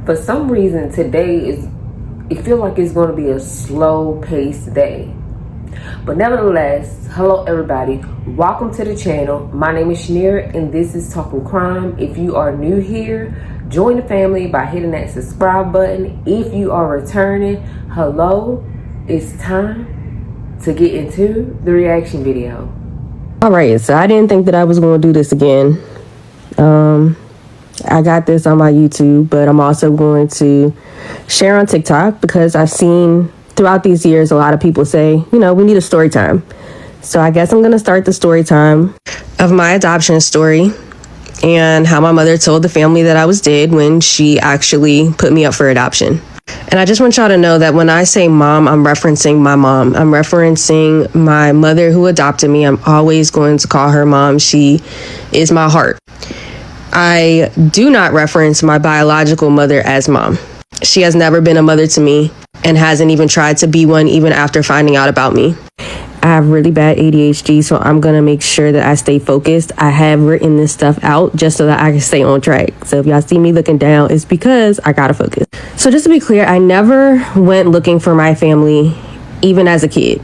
For some reason today it feels like it's going to be a slow paced day, but nevertheless, hello everybody, welcome to the channel. My name is Shaneria and this is Talking Crime. If you are new here, join the family by hitting that subscribe button. If you are returning, hello, it's time to get into the reaction video. All right, so I didn't think that I was going to do this again. I got this on my YouTube, but I'm also going to share on TikTok because I've seen throughout these years a lot of people say, you know, we need a story time. So I guess I'm going to start the story time of my adoption story and how my mother told the family that I was dead when she actually put me up for adoption. And I just want y'all to know that when I say mom, I'm referencing my mom. I'm referencing my mother who adopted me. I'm always going to call her mom. She is my heart. I do not reference my biological mother as mom. She has never been a mother to me and hasn't even tried to be one even after finding out about me. I have really bad ADHD, so I'm going to make sure that I stay focused. I have written this stuff out just so that I can stay on track. So if y'all see me looking down, it's because I got to focus. So just to be clear, I never went looking for my family, even as a kid.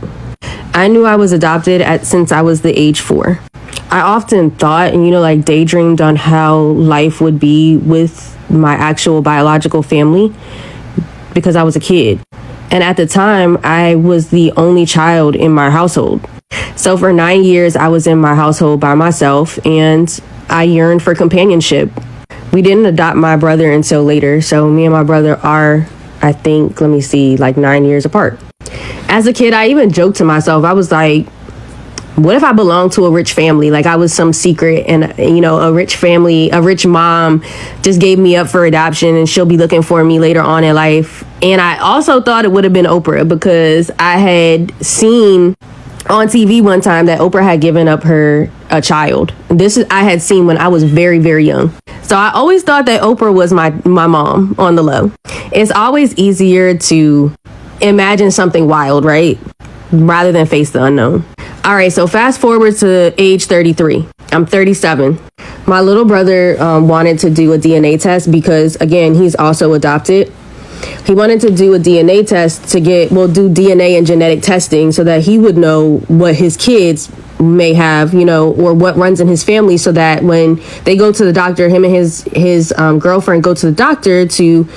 I knew I was adopted since I was the age 4. I often thought and, like daydreamed on how life would be with my actual biological family because I was a kid. And at the time, I was the only child in my household. So for 9 years, I was in my household by myself and I yearned for companionship. We didn't adopt my brother until later. So me and my brother are, I think, like 9 years apart. As a kid, I even joked to myself. I was like, what if I belonged to a rich family? Like I was some secret and, a rich family, a rich mom just gave me up for adoption and she'll be looking for me later on in life. And I also thought it would have been Oprah because I had seen on TV one time that Oprah had given up a child. I had seen when I was very, very young. So I always thought that Oprah was my mom on the low. It's always easier to imagine something wild, right? Rather than face the unknown. All right, so fast forward to age 33. I'm 37. My little brother wanted to do a DNA test because, again, he's also adopted. He wanted to do a DNA test to do DNA and genetic testing so that he would know what his kids may have, or what runs in his family so that when they go to the doctor, him and his girlfriend go to the doctor to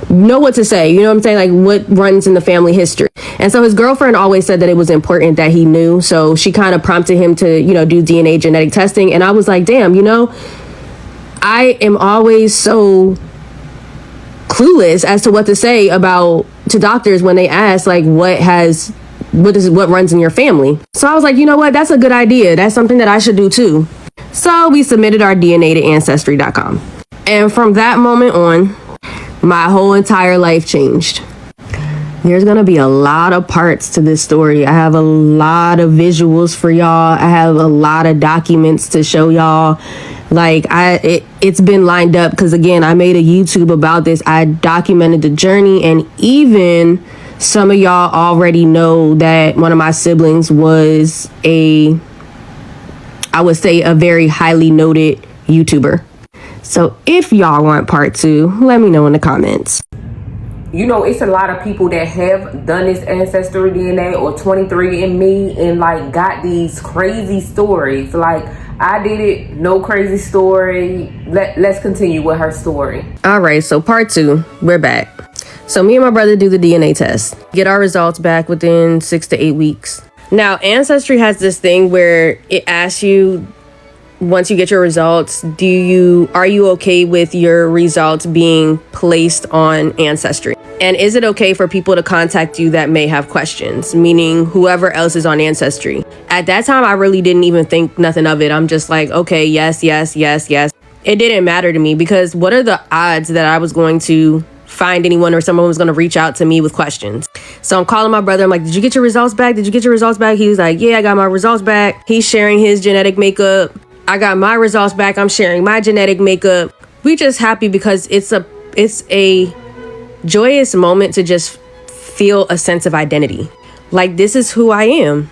know what to say, you know what I'm saying? Like what runs in the family history. And so his girlfriend always said that it was important that he knew. So she kind of prompted him to, do DNA genetic testing. And I was like, damn, I am always so clueless as to what to say to doctors when they ask like what runs in your family. So I was like, you know what, that's a good idea. That's something that I should do too. So we submitted our DNA to ancestry.com. And from that moment on, my whole entire life changed. There's gonna be a lot of parts to this story. I have a lot of visuals for y'all. I have a lot of documents to show y'all. Like it's been lined up because again, I made a YouTube about this. I documented the journey, and even some of y'all already know that one of my siblings was I would say a very highly noted YouTuber. So if y'all want part 2, let me know in the comments. It's a lot of people that have done this ancestry DNA or 23andMe and like got these crazy stories. Like I did it, no crazy story. Let's continue with her story. All right, so part 2, we're back. So me and my brother do the DNA test, get our results back within 6 to 8 weeks. Now, Ancestry has this thing where it asks you, once you get your results, are you okay with your results being placed on Ancestry? And is it okay for people to contact you that may have questions, meaning whoever else is on Ancestry? At that time, I really didn't even think nothing of it. I'm just like, okay, yes. It didn't matter to me because what are the odds that I was going to find anyone or someone was going to reach out to me with questions? So I'm calling my brother. I'm like, did you get your results back? He was like, yeah, I got my results back. He's sharing his genetic makeup. I got my results back. I'm sharing my genetic makeup. We just happy because it's a joyous moment to just feel a sense of identity. Like, this is who I am.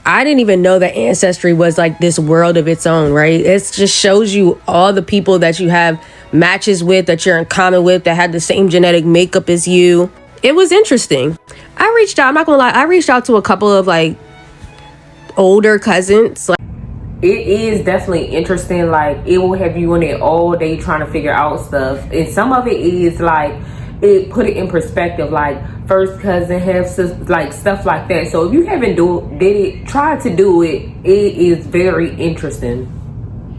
I didn't even know that Ancestry was like this world of its own, right? It just shows you all the people that you have matches with, that you're in common with, that had the same genetic makeup as you. It was interesting. I reached out, I'm not gonna lie, I reached out to a couple of like older cousins. Like, it is definitely interesting. Like, it will have you on it all day trying to figure out stuff, and some of it is like, it put it in perspective, like first cousin, half sister, like stuff like that. So if you haven't tried to do it, it is very interesting.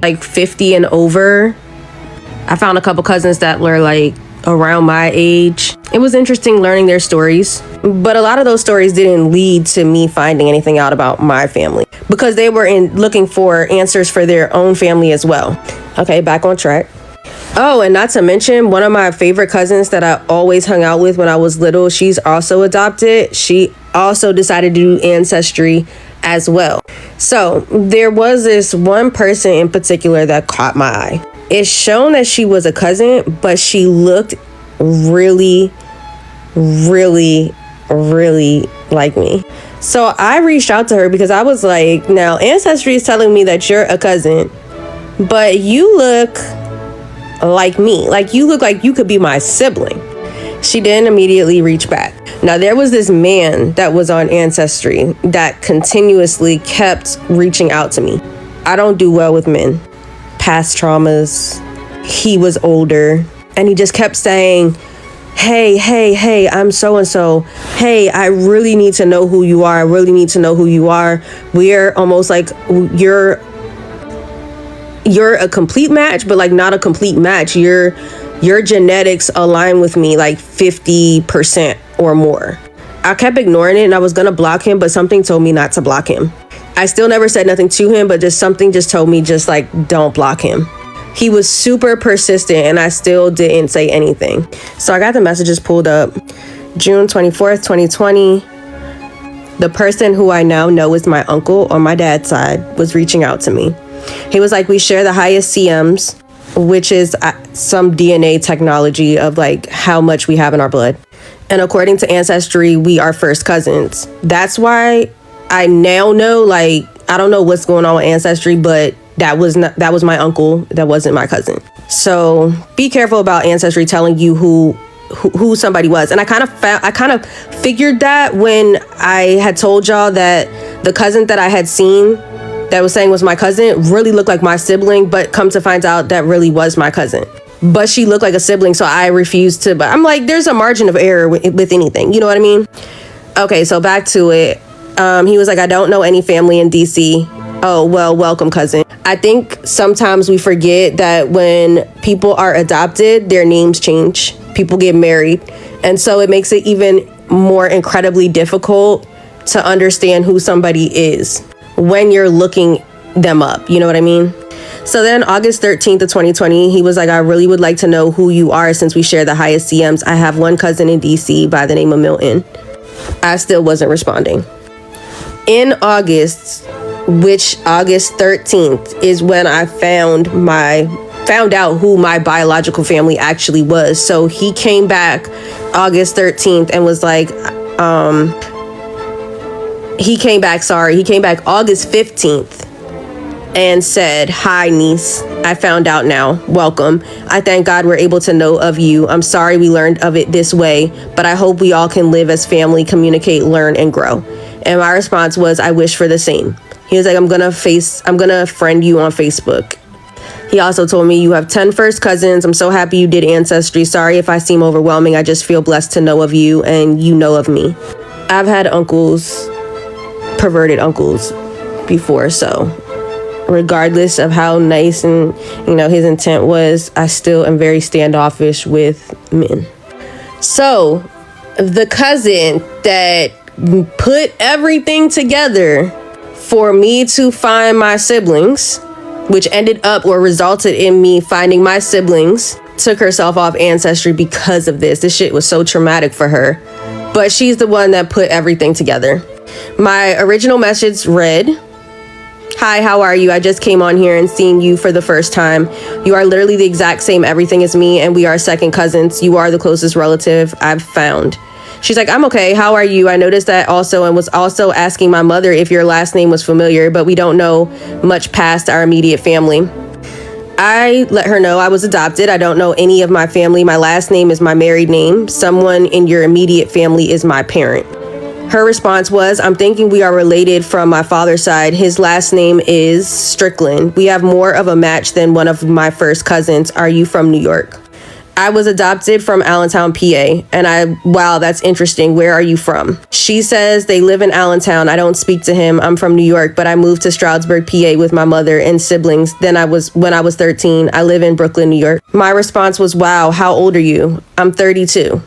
Like 50 and over. I found a couple cousins that were like around my age. It was interesting learning their stories, but a lot of those stories didn't lead to me finding anything out about my family, because they were looking for answers for their own family as well. Okay, back on track. Oh, and not to mention, one of my favorite cousins that I always hung out with when I was little, she's also adopted. She also decided to do Ancestry as well. So there was this one person in particular that caught my eye. It's shown that she was a cousin, but she looked really, really, really like me. So I reached out to her because I was like, now Ancestry is telling me that you're a cousin, but you look like me. Like, you look like you could be my sibling. She didn't immediately reach back. Now, there was this man that was on Ancestry that continuously kept reaching out to me. I don't do well with men. Past traumas. He was older, and he just kept saying, hey, I'm so-and-so. Hey, I really need to know who you are. I really need to know who you are. We're almost like, you're a complete match, but like not a complete match. Your genetics align with me like 50% or more. I kept ignoring it, and I was gonna block him, but something told me not to block him. I still never said nothing to him, but just something just told me, just like, don't block him. He was super persistent, and I still didn't say anything. So I got the messages pulled up. June 24th, 2020. The person who I now know is my uncle on my dad's side was reaching out to me. He was like, we share the highest CMs, which is some DNA technology of like how much we have in our blood. And according to Ancestry, we are first cousins. That's why I now know, like, I don't know what's going on with Ancestry, but that was my uncle. That wasn't my cousin. So be careful about Ancestry telling you who somebody was. And I kind of figured that when I had told y'all that the cousin that I had seen that was saying was my cousin really looked like my sibling, but come to find out that really was my cousin. But she looked like a sibling, so I refused to. But I'm like, there's a margin of error with anything. You know what I mean? Okay, so back to it. He was like, I don't know any family in DC. Oh, well, welcome, cousin. I think sometimes we forget that when people are adopted, their names change. People get married. And so it makes it even more incredibly difficult to understand who somebody is when you're looking them up. You know what I mean? So then August 13th of 2020, he was like, I really would like to know who you are since we share the highest CMs. I have one cousin in DC by the name of Milton. I still wasn't responding. In August, which August 13th is when I found out who my biological family actually was. So he came back August 13th and was like, he came back August 15th and said, hi, niece. I found out now. Welcome. I thank God we're able to know of you. I'm sorry we learned of it this way, but I hope we all can live as family, communicate, learn, and grow. And my response was, I wish for the same. He was like, I'm gonna friend you on Facebook. He also told me, you have 10 first cousins. I'm so happy you did Ancestry. Sorry if I seem overwhelming. I just feel blessed to know of you and you know of me. I've had uncles, perverted uncles before, so regardless of how nice and, his intent was, I still am very standoffish with men. So the cousin that put everything together for me to find my siblings, which ended up or resulted in me finding my siblings, took herself off Ancestry because of this. This shit was so traumatic for her. But she's the one that put everything together. My original message read, hi, how are you? I just came on here and seeing you for the first time. You are literally the exact same everything as me, and we are second cousins. You are the closest relative I've found. She's like, I'm okay. How are you? I noticed that also and was also asking my mother if your last name was familiar, but we don't know much past our immediate family. I let her know I was adopted. I don't know any of my family. My last name is my married name. Someone in your immediate family is my parent. Her response was, I'm thinking we are related from my father's side. His last name is Strickland. We have more of a match than one of my first cousins. Are you from New York? I was adopted from Allentown, PA. And wow, that's interesting. Where are you from? She says they live in Allentown. I don't speak to him. I'm from New York, but I moved to Stroudsburg, PA with my mother and siblings. When I was 13. I live in Brooklyn, New York. My response was, wow, how old are you? I'm 32.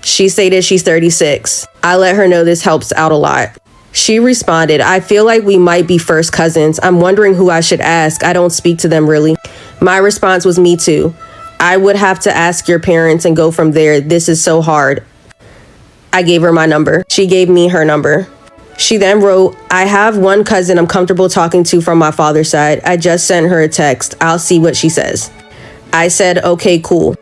She stated she's 36. I let her know this helps out a lot. She responded, I feel like we might be first cousins. I'm wondering who I should ask. I don't speak to them really. My response was, me too. I would have to ask your parents and go from there. This is so hard. I gave her my number. She gave me her number. She then wrote, I have one cousin I'm comfortable talking to from my father's side. I just sent her a text. I'll see what she says. I said, okay, cool.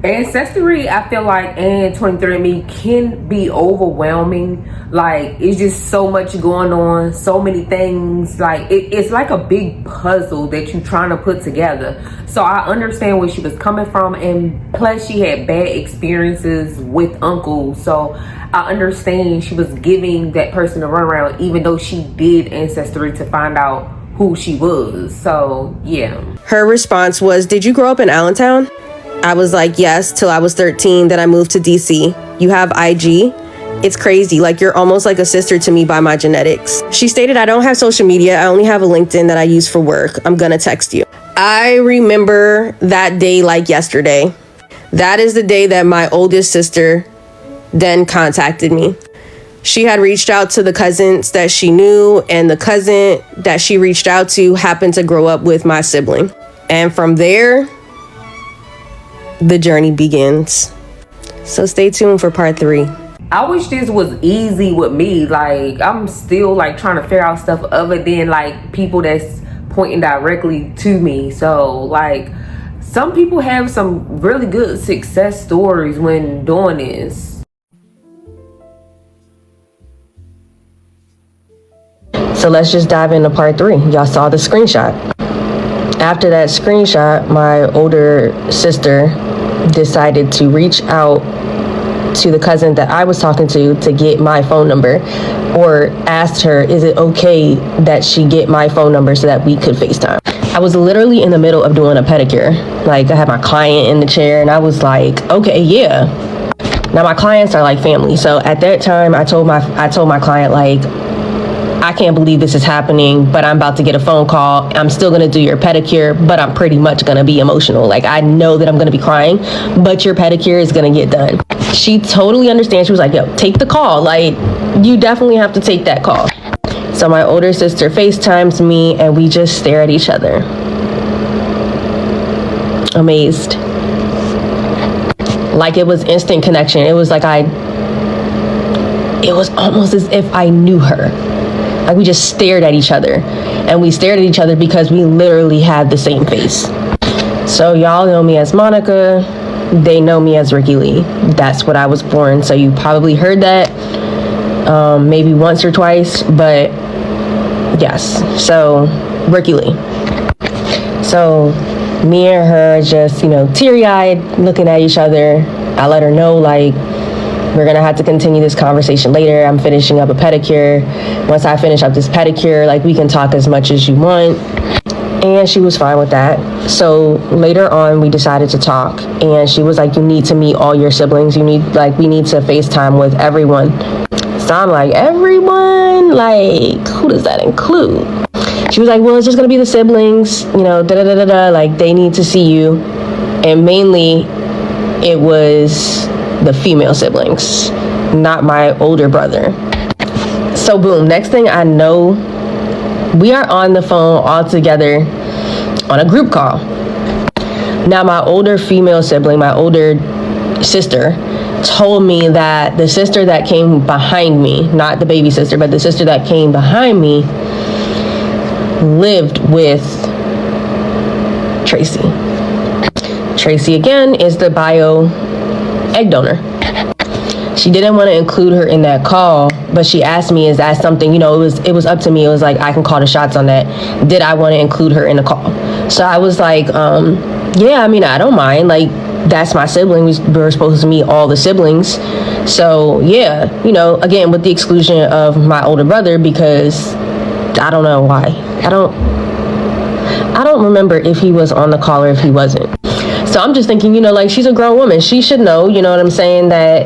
Ancestry, I feel like, and 23andMe can be overwhelming. Like, it's just so much going on, so many things. Like, it's like a big puzzle that you're trying to put together. So I understand where she was coming from, and plus she had bad experiences with uncles. So I understand she was giving that person a runaround, even though she did Ancestry to find out who she was. So yeah. Her response was, did you grow up in Allentown? I was like, yes, till I was 13. Then I moved to DC. You have IG? It's crazy. Like, you're almost like a sister to me by my genetics. She stated, I don't have social media. I only have a LinkedIn that I use for work. I'm gonna text you. I remember that day like yesterday. That is the day that my oldest sister then contacted me. She had reached out to the cousins that she knew, and the cousin that she reached out to happened to grow up with my sibling. And from there, the journey begins. So stay tuned for part 3. I wish this was easy with me. Like, I'm still like trying to figure out stuff other than like people that's pointing directly to me. So like, some people have some really good success stories when doing this. So let's just dive into part 3. Y'all saw the screenshot. After that screenshot, my older sister decided to reach out to the cousin that I was talking to get my phone number, or asked her, is it okay that she get my phone number so that we could FaceTime? I was literally in the middle of doing a pedicure. Like, I had my client in the chair and I was like, okay, yeah. Now my clients are like family. So at that time I told my client, like, I can't believe this is happening, but I'm about to get a phone call. I'm still gonna do your pedicure, but I'm pretty much gonna be emotional. Like, I know that I'm gonna be crying, but your pedicure is gonna get done. She totally understands. She was like, yo, take the call. Like, you definitely have to take that call. So my older sister FaceTimes me and we just stare at each other, amazed. Like, it was instant connection. It was like it was almost as if I knew her. Like, we just stared at each other, and we stared at each other because we literally had the same face. So y'all know me as Monica. They know me as Ricky Lee. That's what I was born. So you probably heard that maybe once or twice, but yes. So Ricky Lee. So me and her just, teary-eyed looking at each other. I let her know, like, we're gonna have to continue this conversation later. I'm finishing up a pedicure. Once I finish up this pedicure, like, we can talk as much as you want. And she was fine with that. So later on, we decided to talk. And she was like, you need to meet all your siblings. We need to FaceTime with everyone. So I'm like, everyone? Like, who does that include? She was like, well, it's just gonna be the siblings, like, they need to see you. And mainly, it was the female siblings, not my older brother. So boom, next thing I know, we are on the phone all together on a group call. Now my older female sibling, my older sister, told me that the sister that came behind me, not the baby sister, but the sister that came behind me, lived with Tracy. Tracy, again, is the bio egg donor. She didn't want to include her in that call, but she asked me, is that something, it was up to me. It was like, I can call the shots on that. Did I want to include her in the call? So I was like, yeah, I mean, I don't mind. Like, that's my sibling. We're supposed to meet all the siblings. So yeah, again, with the exclusion of my older brother, because I don't know why. I don't remember if he was on the call or if he wasn't. So I'm just thinking, like, she's a grown woman. She should know, you know what I'm saying, that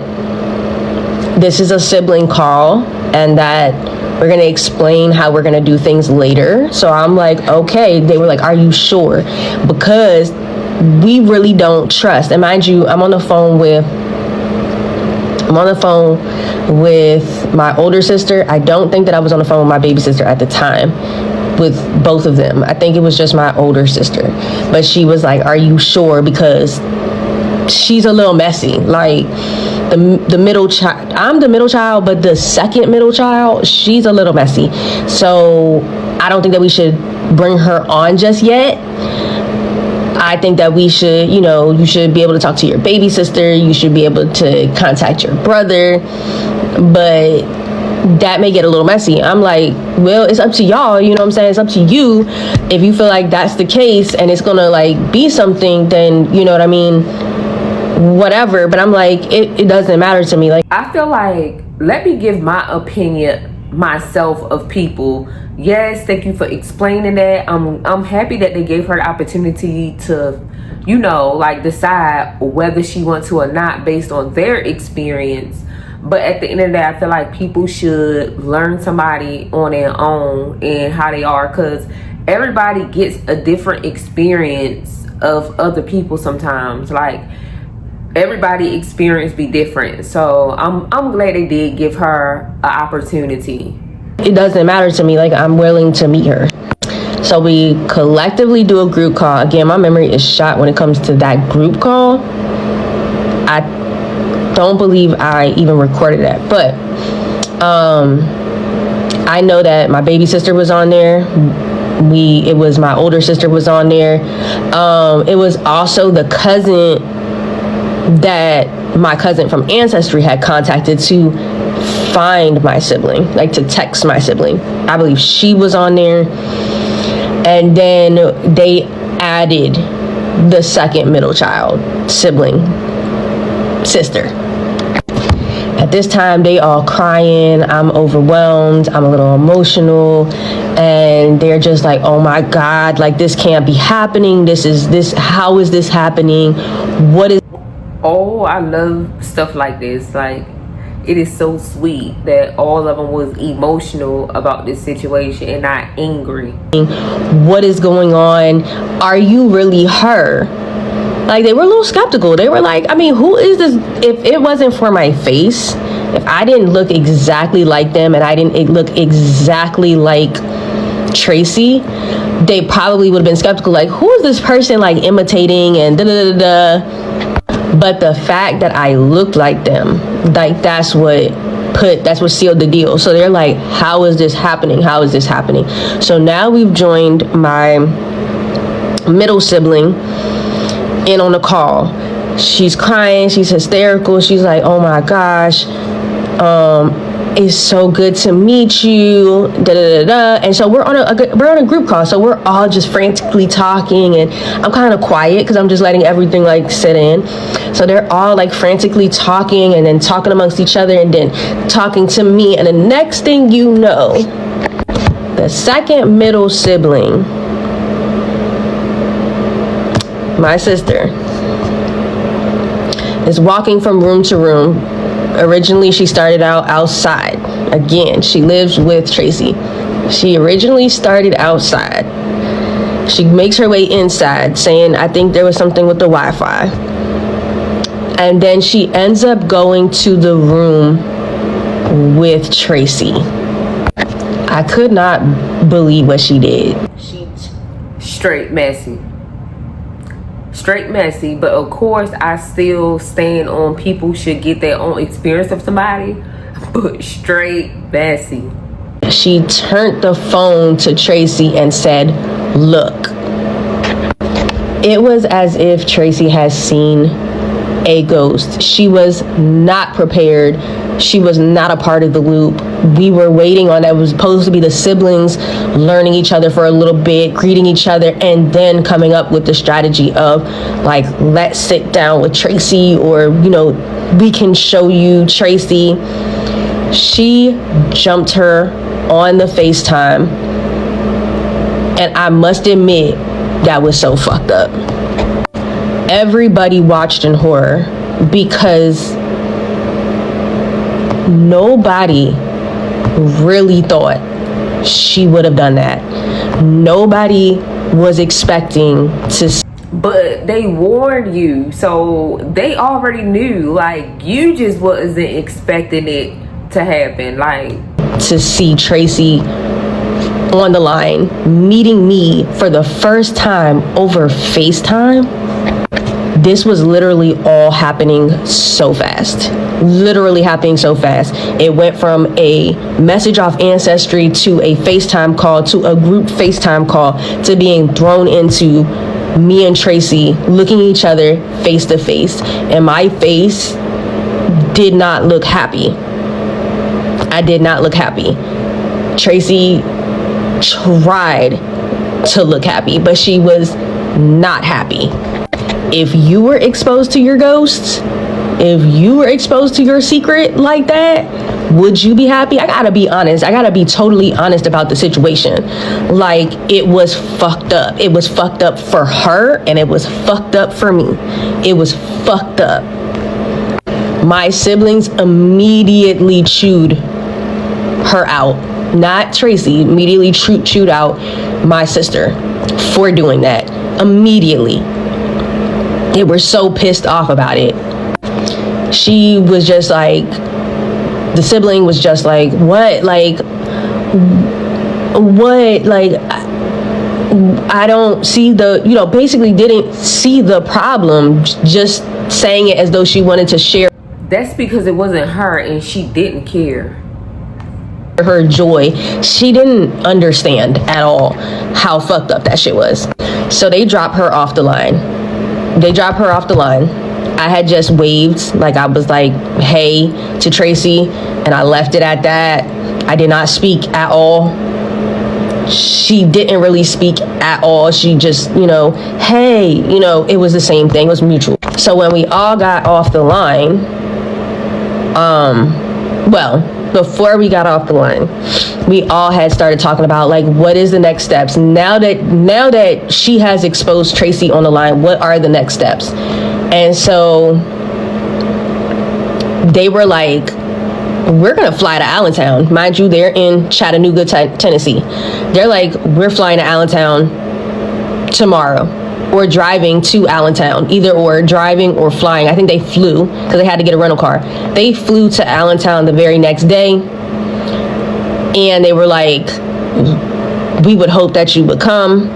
this is a sibling call and that we're going to explain how we're going to do things later. So I'm like, okay. They were like, are you sure? Because we really don't trust. And mind you, I'm on the phone with my older sister. I don't think that I was on the phone with my baby sister at the time with both of them. I think it was just my older sister. But she was like, are you sure? Because she's a little messy. Like, the middle child, I'm the middle child, but the second middle child, she's a little messy. So I don't think that we should bring her on just yet. I think that we should, you should be able to talk to your baby sister. You should be able to contact your brother. But that may get a little messy. I'm like, well, it's up to y'all. You know what I'm saying? It's up to you. If you feel like that's the case and it's going to like be something, then you know what I mean? Whatever. But I'm like, it doesn't matter to me. Like, I feel like, let me give my opinion myself of people. Yes, thank you for explaining that. I'm happy that they gave her the opportunity to, like, decide whether she wants to or not based on their experience. But at the end of the day, I feel like people should learn somebody on their own and how they are, because everybody gets a different experience of other people sometimes. Like, everybody experience be different. So I'm glad they did give her an opportunity. It doesn't matter to me. Like, I'm willing to meet her. So we collectively do a group call. Again, my memory is shot when it comes to that group call. I don't believe I even recorded that, but I know that my baby sister was on there. It was my older sister was on there. It was also the cousin that my cousin from Ancestry had contacted to find my sibling, like to text my sibling. I believe she was on there. And then they added the second middle child sibling, sister. At this time, they all crying. I'm overwhelmed. I'm a little emotional. And they're just like, oh my God, like, this can't be happening. How is this happening? What is... Oh, I love stuff like this. Like, it is so sweet that all of them was emotional about this situation and not angry. What is going on? Are you really her? Like, they were a little skeptical. They were like, I mean, who is this? If it wasn't for my face, if I didn't look exactly like them and I didn't look exactly like Tracy, they probably would have been skeptical. Like, who is this person, like, imitating and da-da-da-da? But the fact that I looked like them, like, that's what sealed the deal. So they're like, how is this happening? How is this happening? So now we've joined my middle sibling in on the call. She's crying. She's hysterical. She's like, oh my gosh, it's so good to meet you, da da da da. And so we're on a group call, so we're all just frantically talking, and I'm kind of quiet because I'm just letting everything like sit in. So they're all like frantically talking and then talking amongst each other and then talking to me, and the next thing you know, the second middle sibling, my sister, is walking from room to room. Originally, she started out outside. Again, she lives with Tracy. She originally started outside. She makes her way inside, saying, I think there was something with the Wi-Fi. And then she ends up going to the room with Tracy. I could not believe what she did. She's straight messy. Straight messy, but of course I still stand on people should get their own experience of somebody, but straight messy. She turned the phone to Tracy and said, look. It was as if Tracy has seen a ghost. She was not prepared She was not a part of the loop. We were waiting on that. It was supposed to be the siblings learning each other for a little bit, greeting each other, and then coming up with the strategy of like, let's sit down with Tracy, or, you know, we can show you Tracy. She jumped her on the FaceTime, and I must admit, that was so fucked up. Everybody watched in horror because nobody really thought she would have done that. Nobody was expecting to. But they warned you, so they already knew. Like, you just wasn't expecting it to happen. Like, to see Tracy on the line, meeting me for the first time over FaceTime. This was literally all happening so fast. Literally happening so fast. It went from a message off Ancestry to a FaceTime call to a group FaceTime call to being thrown into me and Tracy looking at each other face to face. And my face did not look happy. I did not look happy. Tracy tried to look happy, but she was not happy. If you were exposed to your ghosts, if you were exposed to your secret like that, would you be happy? I gotta be honest. I gotta be totally honest about the situation. Like, it was fucked up. It was fucked up for her, and it was fucked up for me. It was fucked up. My siblings immediately chewed her out. Not Tracy, immediately chewed out my sister for doing that. Immediately. They were so pissed off about it. She was just like, the sibling was just like, what? Like, what? Like, I don't see the, you know, basically didn't see the problem, just saying it as though she wanted to share. that's because it wasn't her and she didn't care. Her joy. She didn't understand at all how fucked up that shit was. So they dropped her off the line. I had just waved, like I was like, hey, to Tracy, and I left it at that. I did not speak at all. She didn't really speak at all. She just, you know, hey, you know, it was the same thing. It was mutual. So when we all got off the line, before we got off the line, we all had started talking about, like, what is the next steps? Now that she has exposed Tracy on the line, what are the next steps? And so they were like, we're gonna fly to Allentown. Mind you, they're in Chattanooga, Tennessee. They're like, we're flying to Allentown tomorrow. Or driving to Allentown, either or, driving or flying. I think they flew because they had to get a rental car. They flew to Allentown the very next day, and they were like, we would hope that you would come.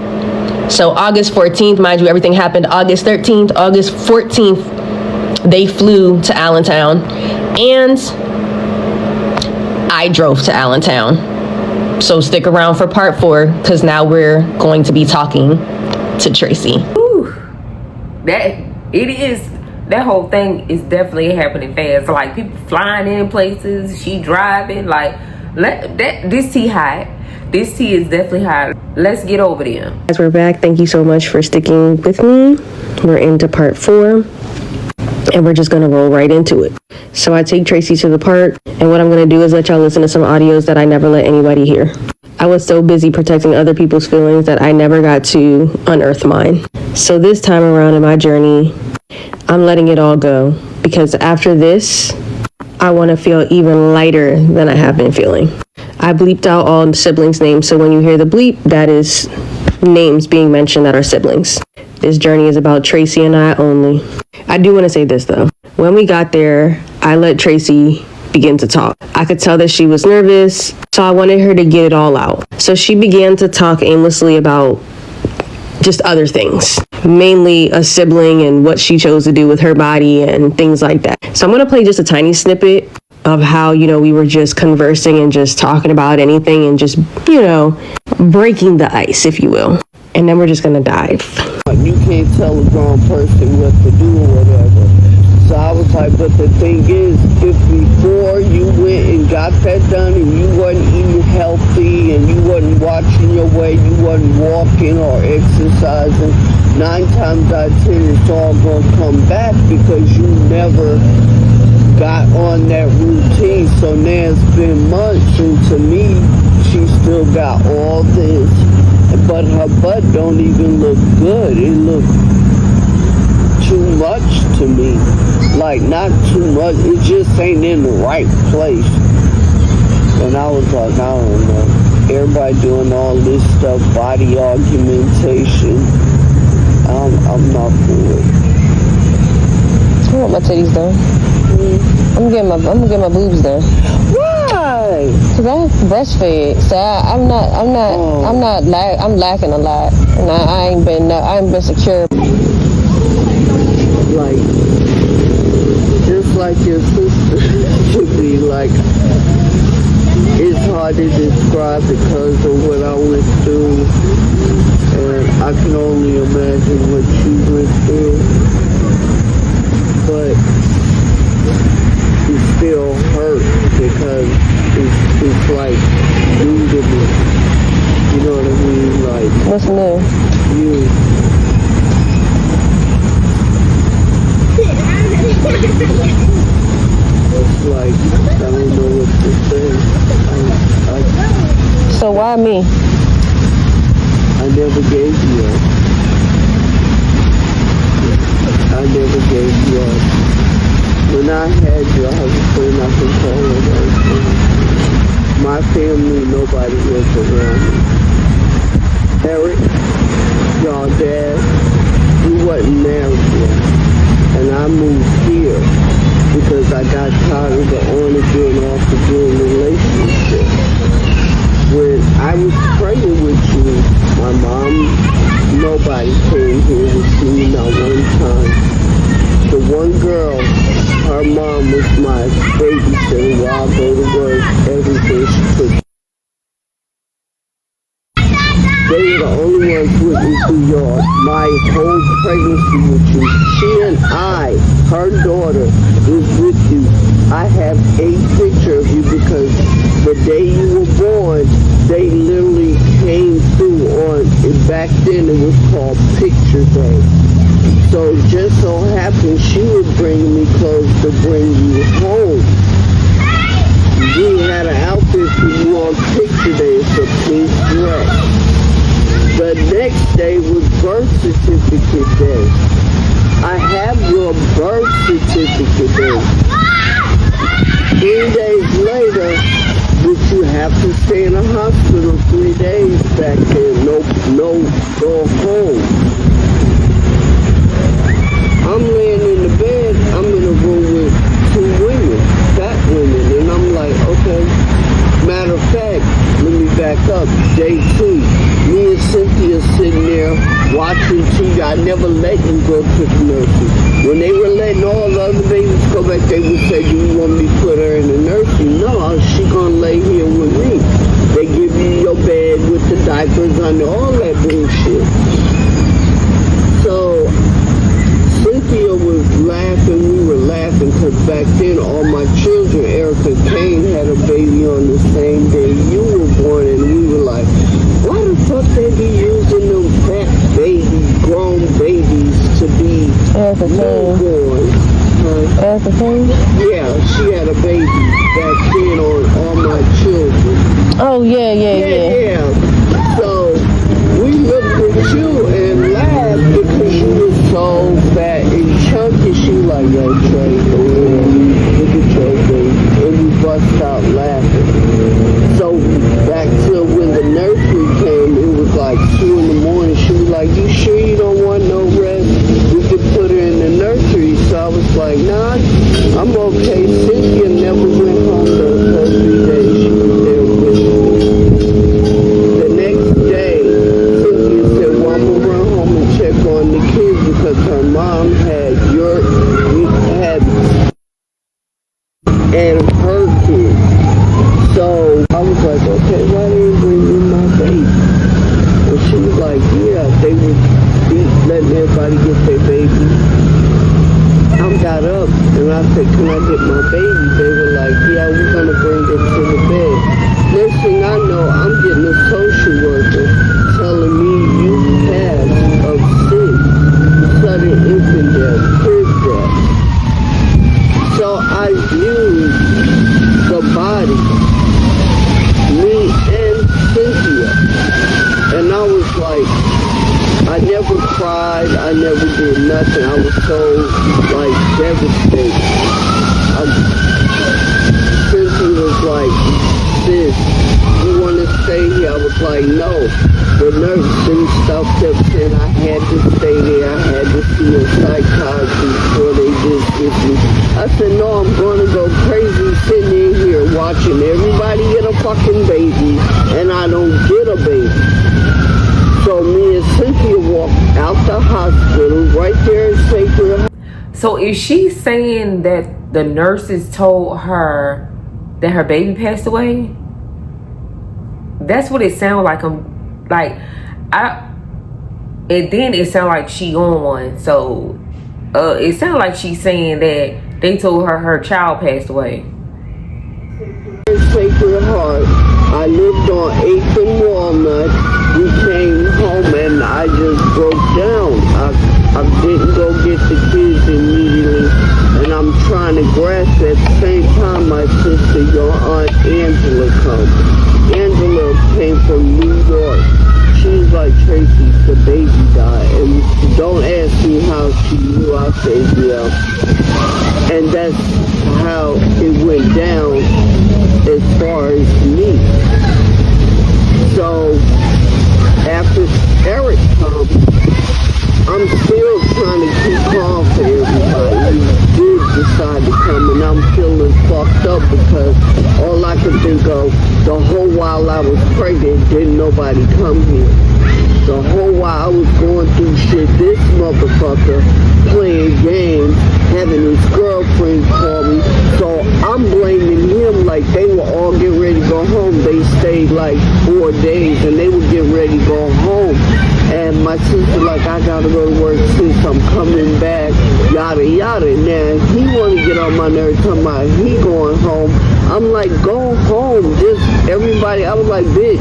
So August 14th, mind you, everything happened August 13th. August 14th, they flew to Allentown, and I drove to Allentown. So stick around for part 4, because now we're going to be talking to Tracy. Ooh, that whole thing is definitely happening fast. Like, people flying in places, she driving, like, this tea hot. This tea is definitely hot. Let's get over there. As we're back, thank you so much for sticking with me. We're into part 4, and we're just gonna roll right into it. So I take Tracy to the park, and what I'm gonna do is let y'all listen to some audios that I never let anybody hear. I was so busy protecting other people's feelings that I never got to unearth mine. So this time around in my journey, I'm letting it all go, because after this, I want to feel even lighter than I have been feeling. I bleeped out all the siblings' names, so when you hear the bleep, that is names being mentioned that are siblings. This journey is about Tracy and I only. I do want to say this though. When we got there, I let Tracy begin to talk. I could tell that she was nervous, so I wanted her to get it all out. So she began to talk aimlessly about just other things, mainly a sibling and what she chose to do with her body and things like that. So I'm going to play just a tiny snippet of how, you know, we were just conversing and just talking about anything and just, you know, breaking the ice, if you will. And then we're just going to dive. You can't tell a grown person what to do or whatever. So I was like, but the thing is, if before you went and got that done and you wasn't eating healthy and you wasn't watching your weight, you wasn't walking or exercising, 9 times out of 10 it's all going to come back because you never got on that routine. So now it's been months, and to me, she still got all this, but her butt don't even look good. It looks too much to me. Like, not too much, it just ain't in the right place. And I was like, I don't know. Everybody doing all this stuff, body augmentation. I'm not for it. I want my titties done. I'm gonna get my boobs done. Why? Cause I breastfed, so I'm lacking a lot, and I ain't been secure. Like, just like your sister should be like, it's hard to describe because of what I went through, and I can only imagine what you went through, but it still hurts because it's like new to me. You know what I mean? Like, What's new? You. It's like, I don't know what to say. So why me? I never gave you up. I never gave you up. When I had you, I was a friend I could call everything. My family, nobody was around me. Eric, y'all dad, you wasn't married yet. And I moved here because I got tired of the on-again, off-again relationship. When I was pregnant with you, my mom, nobody came here to see me not one time. The one girl, her mom was my babysitter while I go to work, everything she could. They were the only ones with me through y'all. My whole pregnancy with you. She and I, her daughter, was with you. I have a picture of you because the day you were born, they literally came through on, back then it was called Picture Day. So just so happened she was bringing me clothes to bring you home. We had an outfit for you on Picture Day. It's a pink dress. The next day was birth certificate day. I have your birth certificate day. 3 days later, which you have to stay in a hospital 3 days back there. No, go home. I'm laying in the bed. I'm in a room with 2 women, fat women, and I'm like, okay. Matter of fact, let me back up. Day 2, me and Cynthia sitting there watching TV. I never let you go to the nursery. When they were letting all the other babies go back, they would say, do you want me to put her in the nursery? No, she gonna lay here with me. They give you your bed with the diapers under, all that bullshit. So Cynthia was laughing, we were laughing, because back then all my children, Erica Kane had a baby on the same day you were born, and we were like, why the fuck they be using them fat babies, grown babies to be newborns? Erica Kane? Yeah, she had a baby back then on all my children. Oh, yeah. So we looked at you and laughed because you were so fat and chunky. She was like, yo, Trey, look at your baby. And we bust out laughing. So back to when the nursery came, it was like 2 in the morning. She was like, you sure you don't want no rest? We could put her in the nursery. So I was like, nah, I'm okay. Cynthia never went home those first 3 days. She was there with me. The next day, Cynthia said, well, I'm gonna run home and check on the kids because her mom had and her kids. So I was like, okay, why didn't you bring me my baby? And she was like, yeah, they would be letting everybody get their baby. I got up and I said, can I get my baby? They were like, yeah, we're going to bring it to the bed. Next thing I know, I'm getting a social worker telling me you passed of 6, sudden infant death, crib death. So I viewed the body, me and Cynthia, and I was like, I never cried, I never did nothing. I was so, like, devastated. Cynthia was like, sis, you want to stay here? I was like, no. The nurse and stuff kept saying I had to stay there. I had to see a psychiatrist before they dismissed me. I said, no, I'm going to go crazy sitting in here watching everybody get a fucking baby, and I don't get a baby. So me and Cynthia walked out the hospital right there in Sacred. So is she saying that the nurses told her that her baby passed away? That's what it sounded like. And then it sounded like she on one. So it sounded like she's saying that they told her her child passed away. Sacred Heart. I lived on 8th and Walnut. We came home and I just broke down. I didn't go get the kids immediately, and I'm trying to grasp at the same time my sister, your Aunt Angela, comes. Angela came from New York. She's like, Tracy, the baby died, and don't ask me how she knew. I said, yeah. And that's how it went down as far as me. So after Eric comes, I'm still trying to keep calm for everybody. He did decide to come, and I'm feeling fucked up because all I could think of the whole while I was pregnant, didn't nobody come here. The whole while I was going through shit, this motherfucker playing games, having his girlfriend call me. So I'm blaming him like they were all getting ready to go home. They stayed like 4 days and they were getting ready to go home. And my sister like, I gotta go to work since I'm coming back, yada yada. Now he wanna get on my nerves talking about he going home. I'm like, go home. Just everybody, I was like, bitch,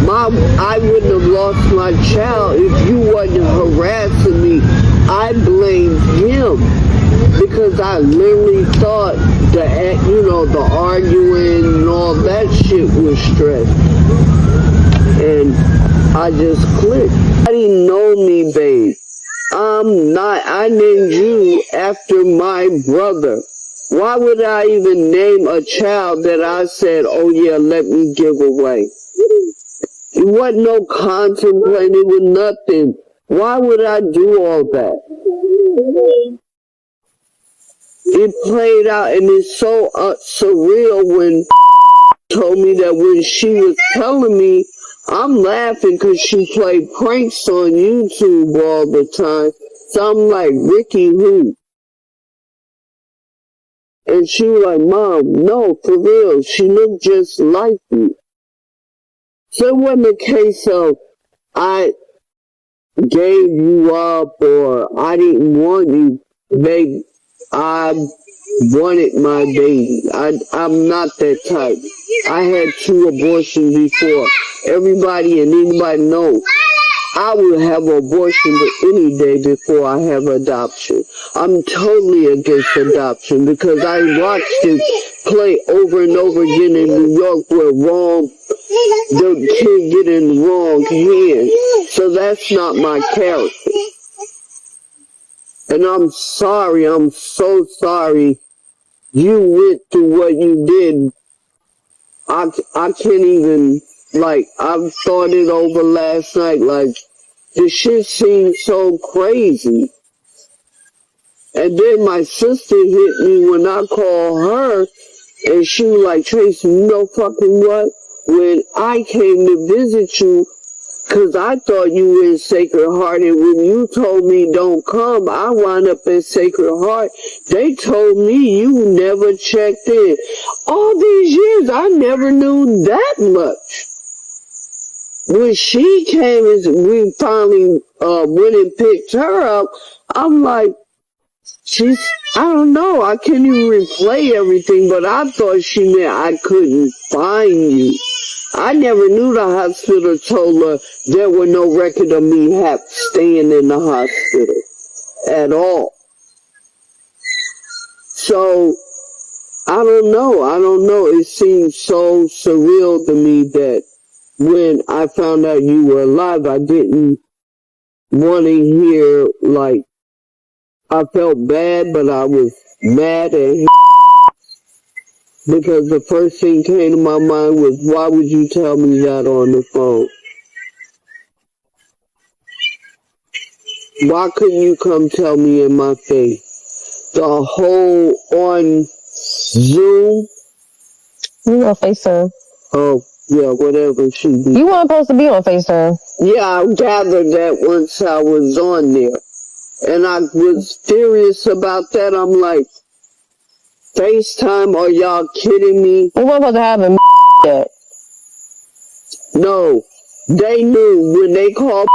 Mom, I wouldn't have lost my child if you wasn't harassing me. I blamed him because I literally thought that, the arguing and all that shit was stress. And I just clicked. I didn't know me, babe. I named you after my brother. Why would I even name a child that I said, oh yeah, let me give away? It wasn't no contemplating, it was nothing. Why would I do all that? It played out, and it's so surreal when told me that when she was telling me, I'm laughing because she played pranks on YouTube all the time. So I'm like, Ricky who? And she was like, Mom, no, for real, she looked just like you. So it wasn't a case of I gave you up or I didn't want you, babe. I wanted my baby. I'm not that type. I had 2 abortions before. Everybody and anybody knows I will have an abortion any day before I have adoption. I'm totally against adoption because I watched it play over and over again in New York where the kid get in the wrong hands. So that's not my character. And I'm sorry, I'm so sorry you went through what you did. I can't even, I thought it over last night, the shit seemed so crazy. And then my sister hit me when I called her, and she was like, Tracy, you know fucking what? When I came to visit you, because I thought you were in Sacred Heart, and when you told me don't come, I wound up in Sacred Heart. They told me you never checked in. All these years, I never knew that much. When she came and we finally went and picked her up, I'm like, She's, I don't know, I can't even replay everything, but I thought she meant I couldn't find you. I never knew the hospital told her there were no record of me staying in the hospital at all. So, I don't know. It seems so surreal to me that when I found out you were alive, I didn't want to hear, like, I felt bad, but I was mad at him because the first thing came to my mind was, why would you tell me that on the phone? Why couldn't you come tell me in my face? The whole on Zoom. You on FaceTime. Oh, yeah, whatever she be. You weren't supposed to be on FaceTime. Yeah, I gathered that once I was on there. And I was furious about that. I'm like, FaceTime, are y'all kidding me? We weren't supposed to have him yet. No, they knew when they called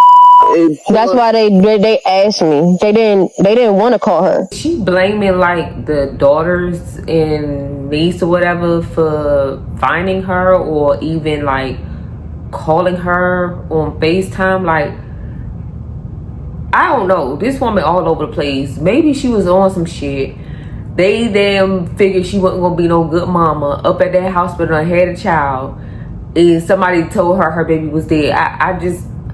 and that's why they asked me. They didn't want to call her. She blaming like the daughters and niece or whatever for finding her, or even like calling her on FaceTime. Like, I don't know. This woman all over the place. Maybe she was on some shit. They damn figured she wasn't gonna be no good mama up at that hospital and had a child, and somebody told her her baby was dead.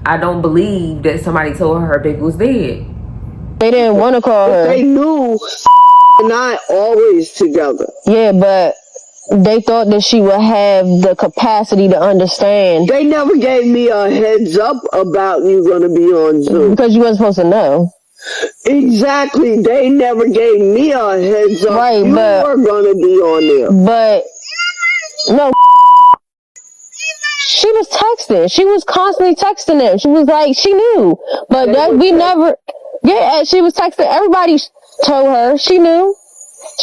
I don't believe that somebody told her baby was dead. They didn't want to call her. They knew and I always together. Yeah, but they thought that she would have the capacity to understand. They never gave me a heads up about you going to be on Zoom. Because you weren't supposed to know. Exactly. They never gave me a heads up. Right, you were going to be on there. But, no. She was texting. She was constantly texting them. She was like, she knew. But that we never, yeah, she was texting. Everybody told her. She knew.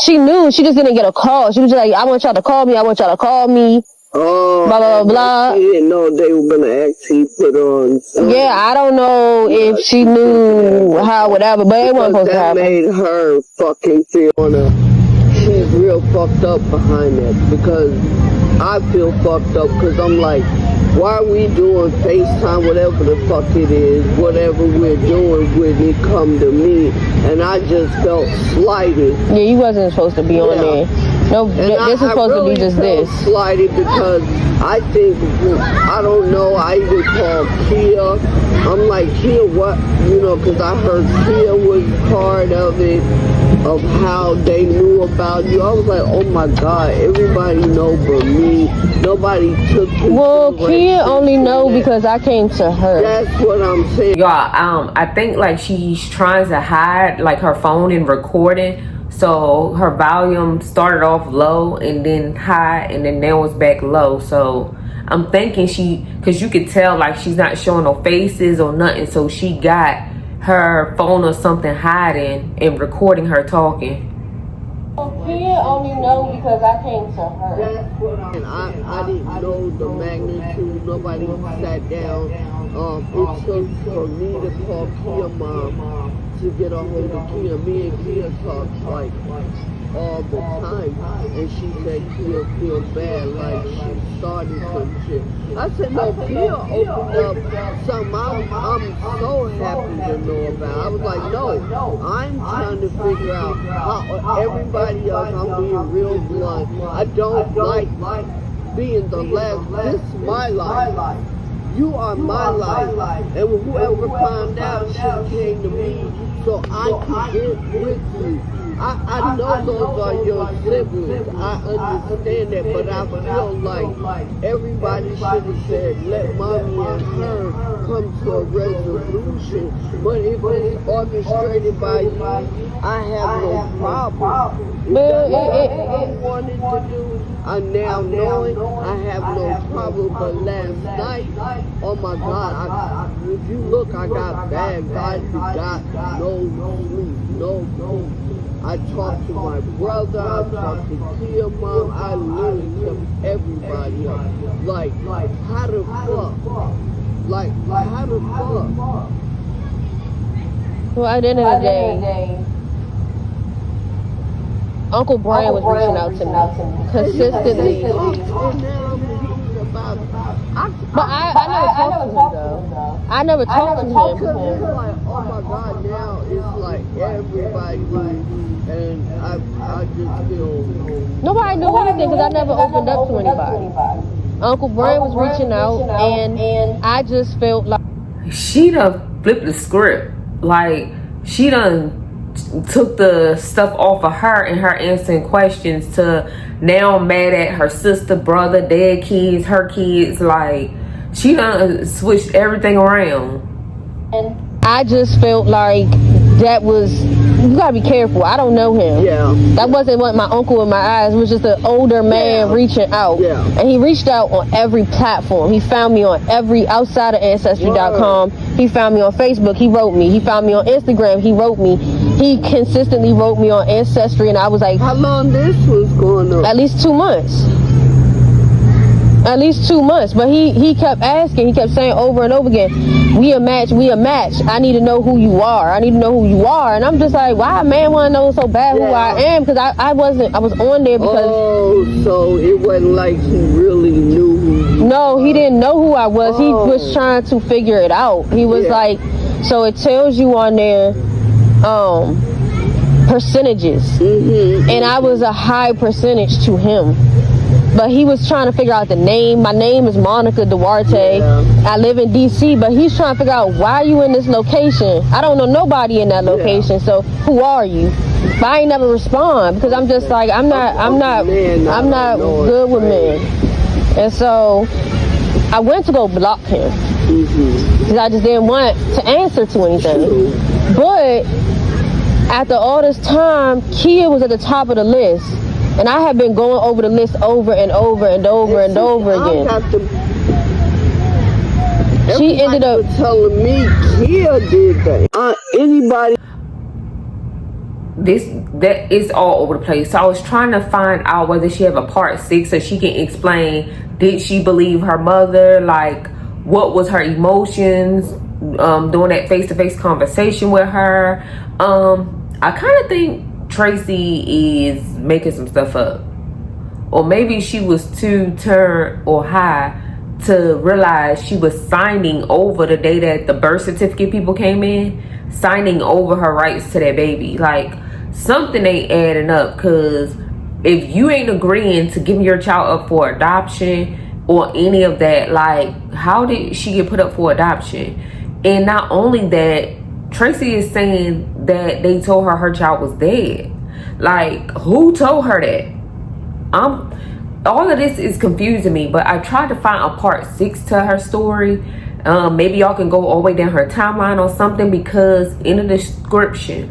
She knew. She just didn't get a call. She was just like, I want y'all to call me. I want y'all to call me. Oh, blah, blah, blah. She didn't know they were going to actually put on. Yeah, I don't know if she knew how, whatever, but it wasn't supposed to happen. That made her fucking feel she's real fucked up behind that, because I feel fucked up because I'm like, why are we doing FaceTime, whatever the fuck it is, whatever we're doing when it come to me, and I just felt slighted. Yeah, you wasn't supposed to be on there. No, this is supposed to be just this. Slighted because I think, I don't know, I even called Kia. I'm like, Kia, what? You know, because I heard Kia was part of it, of how they knew about you. I was like, oh my God, everybody know but me. Nobody took it. Well, Kia only know because I came to her. That's what I'm saying. Y'all, I think like she's trying to hide like her phone and recording. So her volume started off low and then high and then now it's back low. So I'm thinking because you could tell like she's not showing no faces or nothing. So she got her phone or something hiding and recording her talking. Kia only know because I came to her. And I didn't know the magnitude. Nobody sat down. It took for me to call Kia mom to get a hold of Kia. Me and Kia talk like all the time, and she said Kia feel bad, like she started some shit. I said, no, Kia opened up something I'm so happy to know about. I was like, no, I'm trying to figure out how everybody else, I'm being real blunt, I don't like being the last. This is my life. You are my life. And whoever found out should have came to me so I could get with you. I know those are your siblings. I understand that, but I feel like everybody should have said, let mommy and her come to a resolution. But if it's orchestrated by you, I have no problem. If that's what you wanted to do, I now knowing I have no problem. But last night, oh my God, if you look, I got bags. I got no sleep, no food. I talked to my brother, I talked to Kia mom, I literally kept everybody up. Like, how the fuck? Like, how the fuck? Well, at the end of the day, Uncle Brian was reaching out to me consistently. But I never talked to him though. I never talked to him. It's like, oh my God, now it's like everybody, and I just feel... Nobody knew anything because I never opened up to anybody. Uncle Brian was reaching out, and I just felt like... She done flipped the script. Like, she done took the stuff off of her and her answering questions to now mad at her sister, brother, their kids, her kids. Like, she done switched everything around. And I just felt like that was, you gotta be careful. I don't know him. Yeah. That wasn't what my uncle in my eyes. It was just an older man reaching out. Yeah. And he reached out on every platform. He found me on every, outside of Ancestry.com. He found me on Facebook. He wrote me. He found me on Instagram. He wrote me. He consistently wrote me on Ancestry, and I was like, how long this was going on? At least 2 months. At least 2 months. But he kept asking, he kept saying over and over again, we a match, we a match. I need to know who you are. I need to know who you are. And I'm just like, why a man want to know so bad who I am? Because I was on there because... Oh, so it wasn't like he really knew who you No, he didn't know who I was. He was trying to figure it out. He was like, so it tells you on there, percentages. And I was a high percentage to him. But he was trying to figure out the name. My name is Monica Duarte. I live in DC, but he's trying to figure out why you in this location. I don't know nobody in that location, so who are you? But I ain't never respond because I'm just like, I'm not good with men. And so I went to go block him because I just didn't want to answer to anything. But after all this time, Kia was at the top of the list. And I have been going over the list over and over and over and over again. She ended up telling me Kia did that. Anybody? That is all over the place. So I was trying to find out whether she have a part 6 so she can explain, did she believe her mother? Like, what was her emotions during that face-to-face conversation with her? I kind of think Tracy is making some stuff up, or maybe she was too turned or high to realize she was signing over the day that the birth certificate people came in, signing over her rights to that baby. Like, something ain't adding up, because if you ain't agreeing to giving your child up for adoption or any of that, like, how did she get put up for adoption? And not only that, Tracy is saying that they told her her child was dead. Like, who told her that? All of this is confusing me, but I tried to find a part 6 to her story. Maybe y'all can go all the way down her timeline or something, because in the description,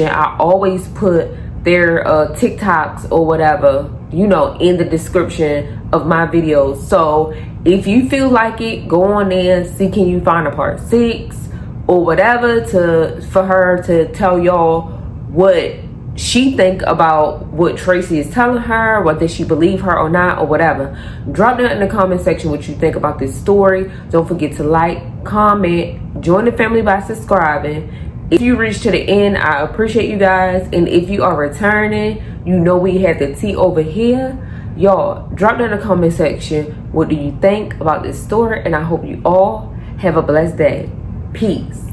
I always put their TikToks or whatever, you know, in the description of my videos. So if you feel like it, go on there and see, can you find a part 6 or whatever for her to tell y'all what she think about what Tracy is telling her, whether she believe her or not or whatever. Drop down in the comment section what you think about this story. Don't forget to like, comment, join the family by subscribing. If you reach to the end, I appreciate you guys. And if you are returning, you know we had the tea over here. Y'all, drop down in the comment section what do you think about this story, and I hope you all have a blessed day. Peace.